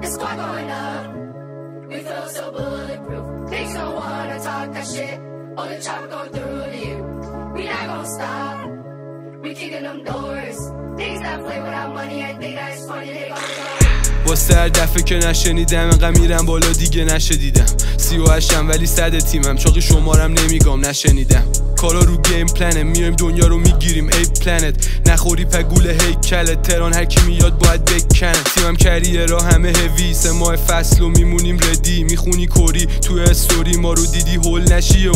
The squad going up, we feel so bulletproof. Things don't wanna talk that shit, all the chopper going through to you. We not gonna stop, we kicking them doors. Things that play without money, I think that it's funny, they gonna go. واسه هر دفعه که نشنیدم انقدر میرم بالا دیگه نشدیدم 38م ولی 100 تیمم چاقی شمارم نمیگم نشنیدم کارا رو گیم پلنه میایم دنیا رو میگیریم ای پلنت نخوری پگول هیکلت تران هر کی میاد باید بکنه تیمم کریه را همه هوی 3 ماه فصل و میمونیم ردی میخونی کوری تو استوری ما رو دیدی هول نشی و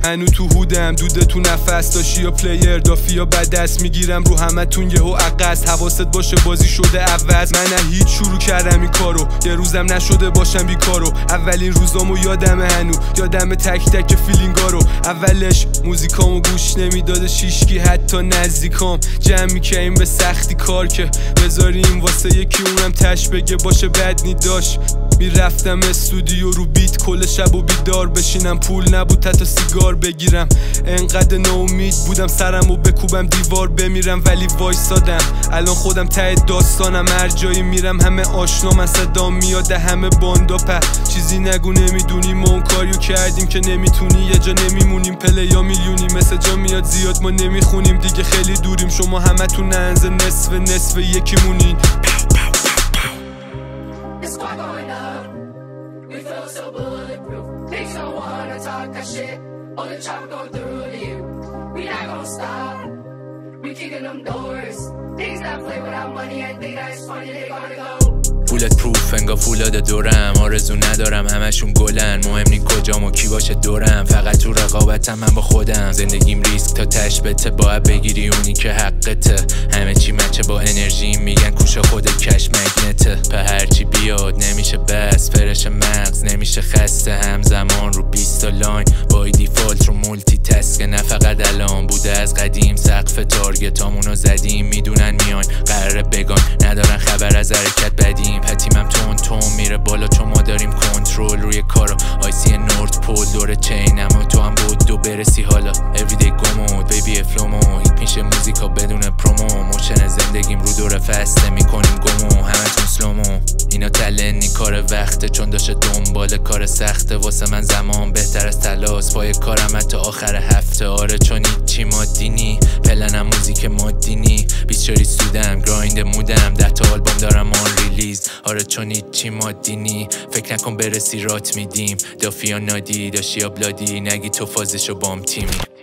هنو تو هودم دوده تو نفس داشی یا پلیر دافی یا بد دست میگیرم رو همه تون یهو عقص حواست باشه بازی شده عوض من نه هیچ شروع کردم این کارو یه روزم نشده باشم بیکارو اولین روزامو یادم هنو یادم تک تک فیلینگا رو اولش موزیکامو گوش نمیداده شیشکی حتی نزدیکام جمع میکنیم به سختی کار که بذاریم واسه یکی اونم تش بگه باشه بد نی داشت میرفتم استودیو رو بیت کل شب و بیدار بشینم پول نبود حتی سیگار بگیرم انقدر ناامید بودم سرمو بکوبم دیوار بمیرم ولی وایسادم الان خودم ته داستانم هر جایی میرم همه آشنا من صدام میاد همه باندا چیزی نگو نمیدونی ما اون کاریو کردیم که نمیتونی یه جا نمیمونیم پلیا میلیونی مثل جا میاد زیاد ما نمیخونیم دیگه خیلی دوریم شما همه تو ننز نصف یکی مونین So bulletproof, things don't wanna talk that shit. All the chopper going through to you. We not gonna stop, we kicking them doors. Things that play without money, I think that it's funny, they gonna go. فولت پروف انگار فولاد دورم آرزو ندارم همشون گلن مهم نی کجام و کی باشه دورم فقط تو رقابتم من با خودم زندگیم ریسک تا تش بته باید بگیری اونی که حقته همه چی مچه با انرژی میگن کوش خودت کش مگنته په هرچی بیاد نمیشه بس فرش مغز نمیشه خسته همزمان رو 20 لاین با دیفالت رو مولتی تسک نه فقط الان بوده از قدیم سقف تارگتامونو زدیم میدونن میان قراره بگان ندارن خبر از حرکت بدیم پتیمم تون میره بالا چون ما داریم کنترل روی کارو آیسی نورد پول دور چینم و تو هم بود دو برسی حالا everyday گمود بیبی افلومو هیت میشه موزیکا بدون پرومو موشن زندگیم رو دور فسته میکنیم گمو همه تون سلومو اینا تلنی کار وقته چون داشته دنبال کار سخته واسه من زمان بهتر از تلاس پای کارم حتی آخر هفته آره چون هیچی مادی نی پلنم موزیک مادی نی 24 سودم گرایند مودم 10 تا آلبوم دارم آن ریلیز آره چون هیچی مادی نی فکر نکن برسی رات میدیم دافی یا نادی داشتی یا بلادی نگی تو فازشو بام تیمی